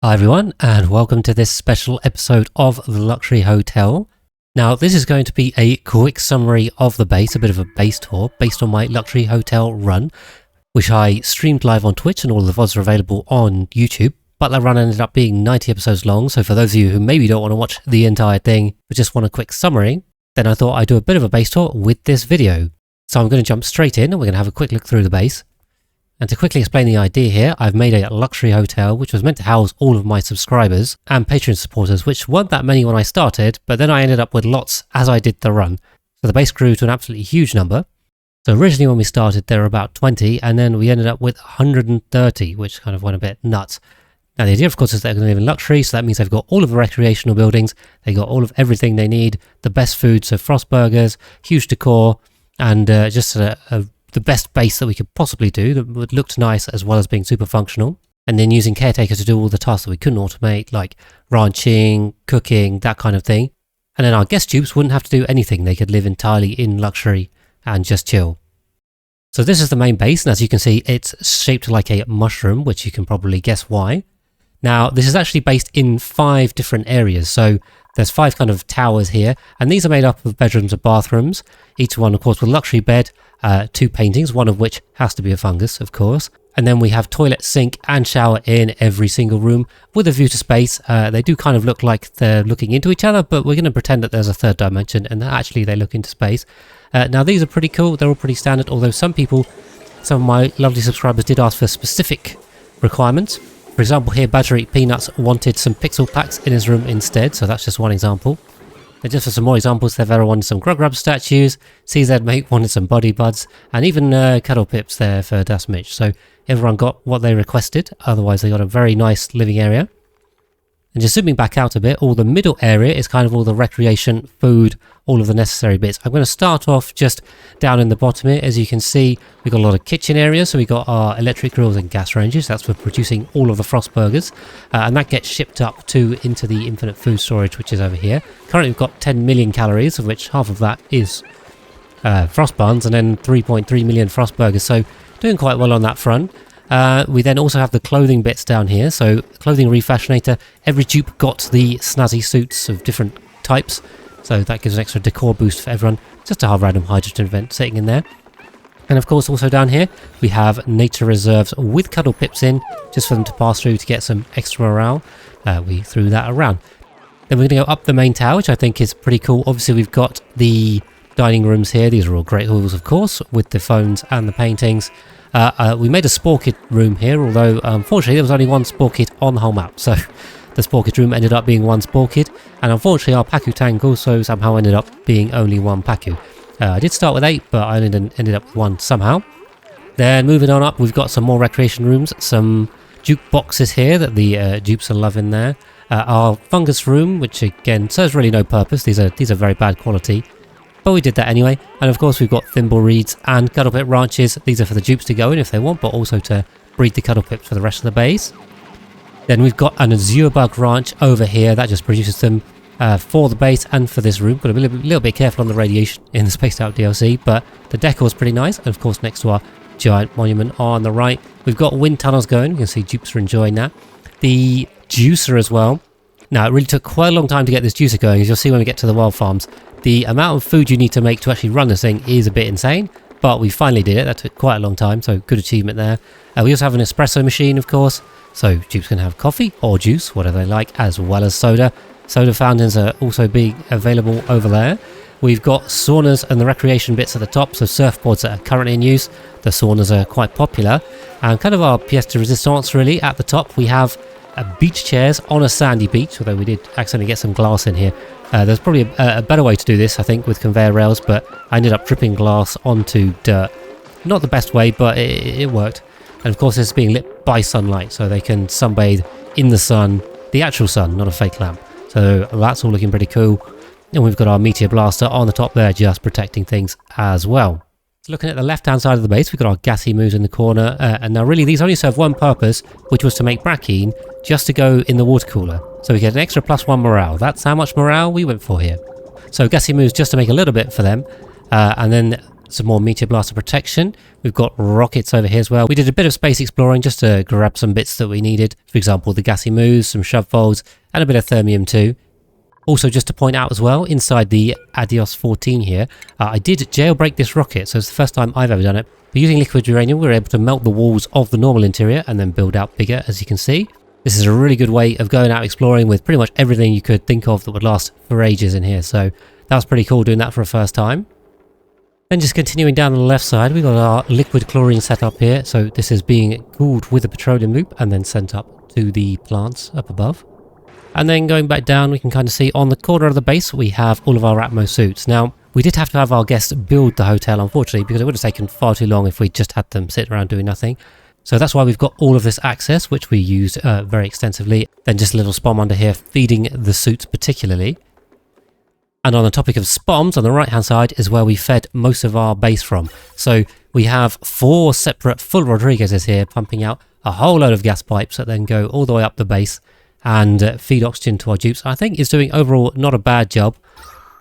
Hi everyone, and welcome to this special episode of the Luxury Hotel. Now, this is going to be a quick summary of the base, a bit of a base tour, based on my Luxury Hotel run, which I streamed live on Twitch, and all the VODs are available on YouTube. But that run ended up being 90 episodes long, so for those of you who maybe don't want to watch the entire thing, but just want a quick summary, then I thought I'd do a bit of a base tour with this video. So I'm going to jump straight in, and we're going to have a quick look through the base. And to quickly explain the idea here, I've made a luxury hotel which was meant to house all of my subscribers and Patreon supporters, which weren't that many when I started, but then I ended up with lots as I did the run. So the base grew to an absolutely huge number. So originally when we started there were about 20, and then we ended up with 130, which kind of went a bit nuts. Now the idea of course is they're going to live in luxury, so that means they've got all of the recreational buildings, they got all of everything they need, the best food, so frost burgers, huge decor, and just the best base that we could possibly do that would look nice as well as being super functional. And then using Caretaker to do all the tasks that we couldn't automate, like ranching, cooking, that kind of thing. And then our guest dupes wouldn't have to do anything. They could live entirely in luxury and just chill. So this is the main base, and as you can see, it's shaped like a mushroom, which you can probably guess why. Now, this is actually based in 5 different areas. So there's 5 kind of towers here, and these are made up of bedrooms and bathrooms. Each one, of course, with a luxury bed, 2 paintings, one of which has to be a fungus, of course. And then we have toilet, sink, and shower in every single room with a view to space. They do kind of look like they're looking into each other, but we're going to pretend that there's a third dimension and that actually they look into space. Now, these are pretty cool. They're all pretty standard, although some of my lovely subscribers did ask for specific requirements. For example, here, Badger Eat Peanuts wanted some pixel packs in his room instead, so that's just one example. And just for some more examples, they've ever wanted some Grub statues, CZ Mate wanted some Body Buds, and even Cuddle Pips there for Das Mitch. So everyone got what they requested, otherwise they got a very nice living area. And just zooming back out a bit, all the middle area is kind of all the recreation, food, all of the necessary bits. I'm going to start off just down in the bottom here. As you can see, we've got a lot of kitchen areas. So we've got our electric grills and gas ranges. That's for producing all of the frost burgers. And that gets shipped up into the infinite food storage, which is over here. Currently, we've got 10 million calories, of which half of that is frost buns, and then 3.3 million frost burgers. So doing quite well on that front. We then also have the clothing bits down here. So clothing refashionator, every dupe got the snazzy suits of different types. So that gives an extra decor boost for everyone. Just a random hydrogen event sitting in there. And of course also down here we have nature reserves with cuddle pips in, just for them to pass through to get some extra morale. We threw that around. Then we're going to go up the main tower, which I think is pretty cool. Obviously we've got the dining rooms here. These are all great halls of course, with the phones and the paintings. We made a Spore Kit room here, although unfortunately there was only one Spore Kit on the whole map, so the Spore Kit room ended up being one Spore Kit, and unfortunately our Pacu tank also somehow ended up being only one Pacu. I did start with 8, but I ended up with 1 somehow. Then moving on up, we've got some more recreation rooms, some dupe boxes here that the dupes are loving there. Our fungus room, which again serves really no purpose. These are very bad quality. But we did that anyway, and of course we've got thimble reeds and cuddle pip ranches. These are for the dupes to go in if they want, but also to breed the cuddle pips for the rest of the base. Then we've got an azure bug ranch over here that just produces them for the base and for this room. Got to be a little bit careful on the radiation in the Spaced Out DLC, but the decor is pretty nice. And of course next to our giant monument on the right, we've got wind tunnels going. You can see dupes are enjoying that. The juicer as well. Now it really took quite a long time to get this juicer going, as you'll see when we get to the wild farms. The amount of food you need to make to actually run this thing is a bit insane, but we finally did it. That took quite a long time, so good achievement there. We also have an espresso machine, of course, so dupes can have coffee or juice, whatever they like, as well as soda. Soda fountains are also being available over there. We've got saunas and the recreation bits at the top, so surfboards that are currently in use. The saunas are quite popular, and kind of our pièce de résistance really. At the top we have beach chairs on a sandy beach, although we did accidentally get some glass in here. There's probably a better way to do this, I think, with conveyor rails, but I ended up dripping glass onto dirt. Not the best way, but it worked. And of course it's being lit by sunlight, so they can sunbathe in the sun, the actual sun, not a fake lamp. So that's all looking pretty cool. And we've got our meteor blaster on the top there, just protecting things as well. Looking at the left-hand side of the base, we've got our Gassy Moos in the corner, and now really these only serve one purpose, which was to make brackine, just to go in the water cooler. So we get an extra +1 morale. That's how much morale we went for here. So Gassy Moos just to make a little bit for them, and then some more meteor blaster protection. We've got rockets over here as well. We did a bit of space exploring just to grab some bits that we needed. For example, the Gassy Moos, some shove folds, and a bit of thermium too. Also, just to point out as well, inside the Adios 14 here, I did jailbreak this rocket, so it's the first time I've ever done it. But using liquid uranium, we were able to melt the walls of the normal interior and then build out bigger, as you can see. This is a really good way of going out exploring with pretty much everything you could think of that would last for ages in here. So that was pretty cool doing that for a first time. Then just continuing down on the left side, we've got our liquid chlorine set up here. So this is being cooled with a petroleum loop and then sent up to the plants up above. And then going back down, we can kind of see on the corner of the base, we have all of our Atmo suits. Now, we did have to have our guests build the hotel, unfortunately, because it would have taken far too long if we just had them sit around doing nothing. So that's why we've got all of this access, which we used very extensively. Then just a little spom under here, feeding the suits particularly. And on the topic of spoms, on the right-hand side is where we fed most of our base from. So we have 4 separate full Rodriguez's here, pumping out a whole load of gas pipes that then go all the way up the base and feed oxygen to our dupes. I think it's doing overall not a bad job.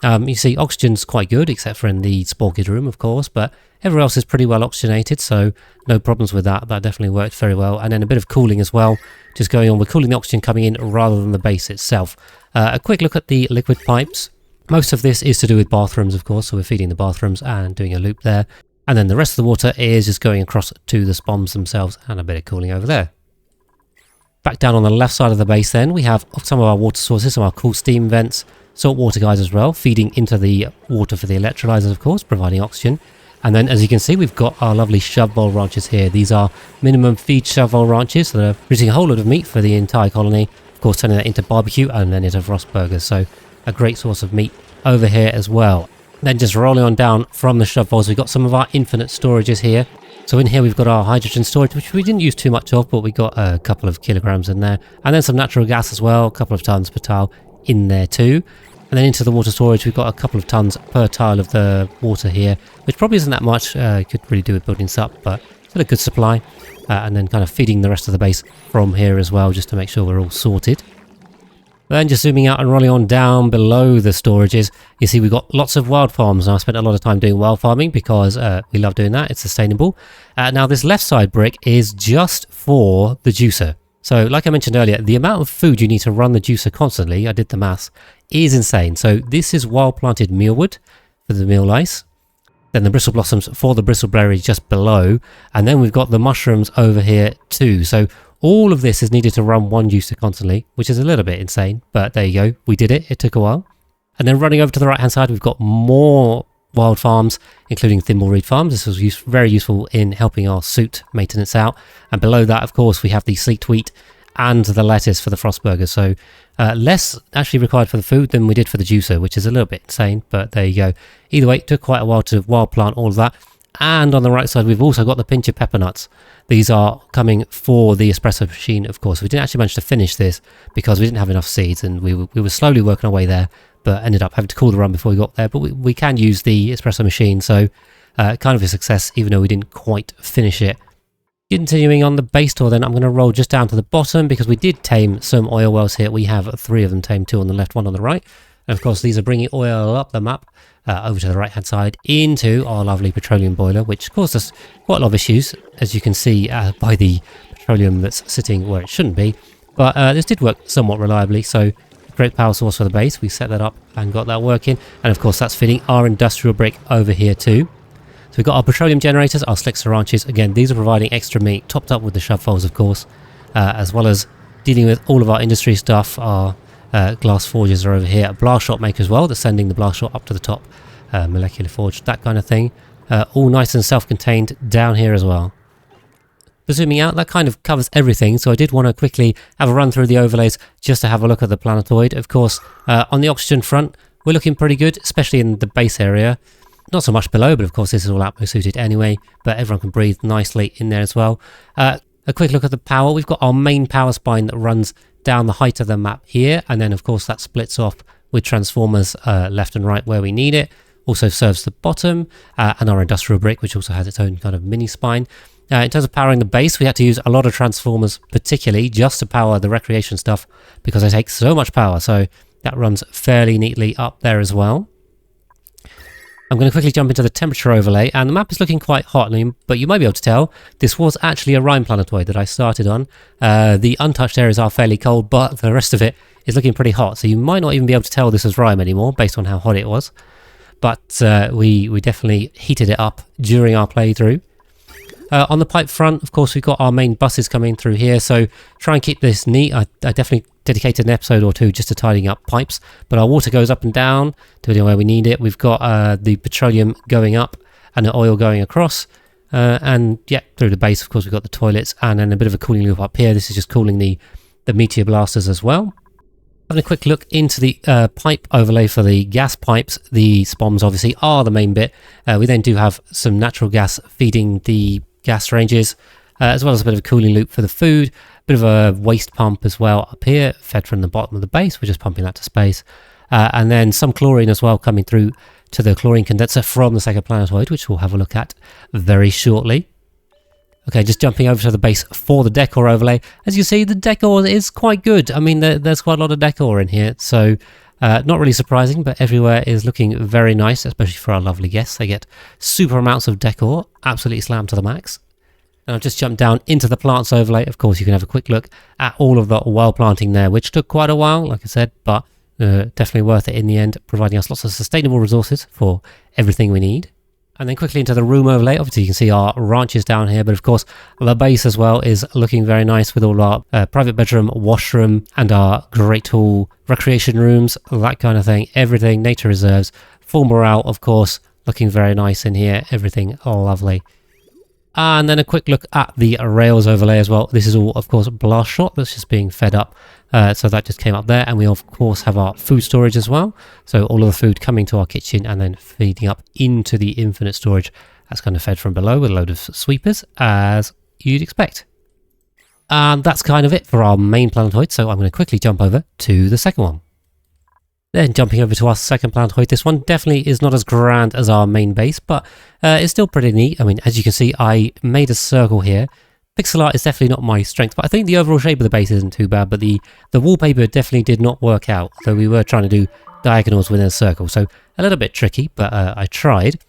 You see oxygen's quite good, except for in the spore kid room, of course, but everywhere else is pretty well oxygenated, so no problems with that. That definitely worked very well. And then a bit of cooling as well, just going on. We're cooling the oxygen coming in rather than the base itself. A quick look at the liquid pipes. Most of this is to do with bathrooms, of course, so we're feeding the bathrooms and doing a loop there. And then the rest of the water is just going across to the spoms themselves and a bit of cooling over there. Back down on the left side of the base then, we have some of our water sources, some of our cool steam vents, salt water guys as well, feeding into the water for the electrolyzers, of course, providing oxygen. And then, as you can see, we've got our lovely shove vole ranches here. These are minimum feed shove vole ranches, so they're producing a whole lot of meat for the entire colony. Of course, turning that into barbecue and then into frost burgers, so a great source of meat over here as well. Then just rolling on down from the shove voles, we've got some of our infinite storages here. So in here we've got our hydrogen storage, which we didn't use too much of, but we got a couple of kilograms in there. And then some natural gas as well, a couple of tons per tile in there too. And then into the water storage, we've got a couple of tons per tile of the water here, which probably isn't that much. Could really do with building this up, but still a good supply. And then kind of feeding the rest of the base from here as well, just to make sure we're all sorted. Then just zooming out and rolling on down below the storages, you see we've got lots of wild farms. Now I spent a lot of time doing wild farming because we love doing that, it's sustainable. Now this left side brick is just for the juicer. So like I mentioned earlier, the amount of food you need to run the juicer constantly, I did the maths, is insane. So this is wild planted mealwood for the meal lice. Then the bristle blossoms for the bristleberry just below. And then we've got the mushrooms over here too. So all of this is needed to run one juicer constantly, which is a little bit insane, but there you go. We did it. It took a while. And then running over to the right-hand side, we've got more wild farms, including thimble-reed farms. This was very useful in helping our suit maintenance out. And below that, of course, we have the sleet wheat and the lettuce for the frost burgers. So less actually required for the food than we did for the juicer, which is a little bit insane, but there you go. Either way, it took quite a while to wild plant all of that. And on the right side, we've also got the pinch of pepper nuts. These are coming for the espresso machine, of course. We didn't actually manage to finish this because we didn't have enough seeds, and we were slowly working our way there, but ended up having to cool the run before we got there. But we can use the espresso machine, so kind of a success, even though we didn't quite finish it. Continuing on the base tour then, I'm going to roll just down to the bottom because we did tame some oil wells here. We have 3 of them tamed, 2 on the left, 1 on the right. And of course, these are bringing oil up the map over to the right hand side into our lovely petroleum boiler, which caused us quite a lot of issues, as you can see by the petroleum that's sitting where it shouldn't be. But this did work somewhat reliably, so great power source for the base. We set that up and got that working. And of course, that's feeding our industrial brick over here too. So we've got our petroleum generators, our slickster ranches. Again, these are providing extra meat, topped up with the shove foals, of course, as well as dealing with all of our industry stuff. Our glass forges are over here. A blast shot maker as well, that's sending the blast shot up to the top. Molecular forge, that kind of thing. All nice and self-contained down here as well. But zooming out, that kind of covers everything. So I did want to quickly have a run through the overlays just to have a look at the planetoid. Of course, on the oxygen front, we're looking pretty good, especially in the base area. Not so much below, but of course this is all Atmo suited anyway, but everyone can breathe nicely in there as well. A quick look at the power. We've got our main power spine that runs down the height of the map here, and then of course that splits off with transformers left and right where we need it. Also serves the bottom, and our industrial brick, which also has its own kind of mini spine. In terms of powering the base, we had to use a lot of transformers, particularly just to power the recreation stuff, because they take so much power, so that runs fairly neatly up there as well. I'm going to quickly jump into the temperature overlay, and the map is looking quite hot, but you might be able to tell this was actually a Rime planetoid that I started on. The untouched areas are fairly cold, but the rest of it is looking pretty hot, so you might not even be able to tell this was Rime anymore based on how hot it was. But we definitely heated it up during our playthrough. On the pipe front, of course, we've got our main buses coming through here, so try and keep this neat. I definitely dedicated an episode or two just to tidying up pipes, but our water goes up and down depending on where we need it. We've got the petroleum going up and the oil going across, and yeah, through the base, of course, we've got the toilets and then a bit of a cooling loop up here. This is just cooling the meteor blasters as well. Having a quick look into the pipe overlay for the gas pipes. The SPOMs obviously are the main bit. We then do have some natural gas feeding the gas ranges, as well as a bit of a cooling loop for the food, a bit of a waste pump as well up here, fed from the bottom of the base. We're just pumping that to space. And then some chlorine as well coming through to the chlorine condenser from the second planetoid, which we'll have a look at very shortly. Okay, just jumping over to the base for the decor overlay. As you see, the decor is quite good. I mean, there's quite a lot of decor in here, so not really surprising, but everywhere is looking very nice, especially for our lovely guests. They get super amounts of decor, absolutely slammed to the max. And I've just jumped down into the plants overlay. Of course, you can have a quick look at all of the wild planting there, which took quite a while, like I said, but definitely worth it in the end, providing us lots of sustainable resources for everything we need. And then quickly into the room overlay. Obviously, you can see our ranches down here, but of course, the base as well is looking very nice with all our private bedroom, washroom, and our great hall, recreation rooms, that kind of thing. Everything, nature reserves, full morale, of course, looking very nice in here. Everything lovely. And then a quick look at the rails overlay as well. This is all, of course, blast shot that's just being fed up. So that just came up there. And we, of course, have our food storage as well. So all of the food coming to our kitchen and then feeding up into the infinite storage. That's kind of fed from below with a load of sweepers, as you'd expect. And that's kind of it for our main planetoid. So I'm going to quickly jump over to the second one. Then jumping over to our second planetoid, this one definitely is not as grand as our main base, but it's still pretty neat. I mean, as you can see, I made a circle here. Pixel art is definitely not my strength, but I think the overall shape of the base isn't too bad, but the wallpaper definitely did not work out, though we were trying to do diagonals within a circle, so a little bit tricky, but I tried.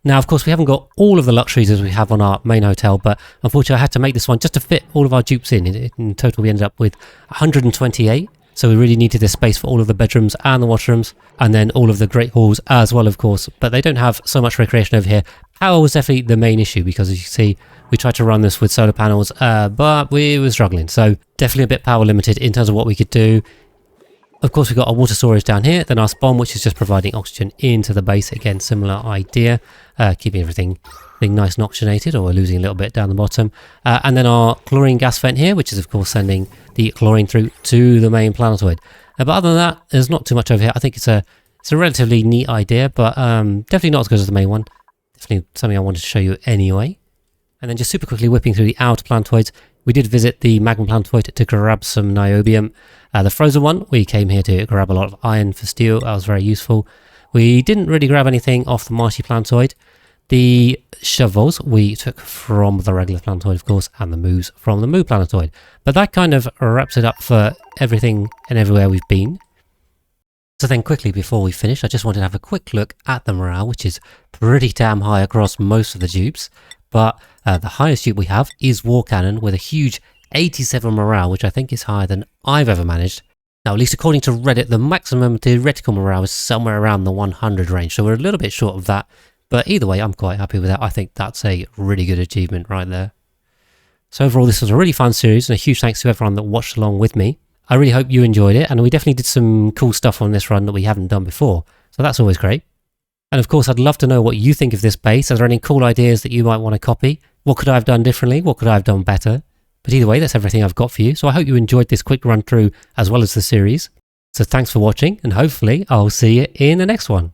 Now, of course, we haven't got all of the luxuries as we have on our main hotel, but unfortunately I had to make this one just to fit all of our dupes in. In total, we ended up with 128. So we really needed this space for all of the bedrooms and the washrooms, and then all of the great halls as well, of course. But they don't have so much recreation over here. Power was definitely the main issue, because as you see, we tried to run this with solar panels, but we were struggling. So definitely a bit power limited in terms of what we could do. Of course, we've got our water storage down here, then our spawn, which is just providing oxygen into the base. Again, similar idea, keeping everything being nice and oxygenated, or we're losing a little bit down the bottom. And then our chlorine gas vent here, which is, of course, sending the chlorine through to the main planetoid. But other than that, there's not too much over here. I think it's a relatively neat idea, but definitely not as good as the main one. Definitely something I wanted to show you anyway. And then just super quickly whipping through the outer planetoids, we did visit the magma planetoid to grab some niobium. The frozen one, we came here to grab a lot of iron for steel. That was very useful. We didn't really grab anything off the marshy planetoid. The shovels we took from the regular planetoid, of course, and the moos from the moo planetoid. But that kind of wraps it up for everything and everywhere we've been. So then quickly before we finish, I just wanted to have a quick look at the morale, which is pretty damn high across most of the dupes. But the highest dupe we have is War Cannon with a huge 87 morale, which I think is higher than I've ever managed. Now, at least according to Reddit, the maximum theoretical morale is somewhere around the 100 range, so we're a little bit short of that. But either way, I'm quite happy with that. I think that's a really good achievement right there. So overall, this was a really fun series, and a huge thanks to everyone that watched along with me. I really hope you enjoyed it, and we definitely did some cool stuff on this run that we haven't done before, so that's always great. And of course, I'd love to know what you think of this base. Are there any cool ideas that you might want to copy? What could I have done differently? What could I have done better? But either way, that's everything I've got for you. So I hope you enjoyed this quick run through as well as the series. So thanks for watching, and hopefully I'll see you in the next one.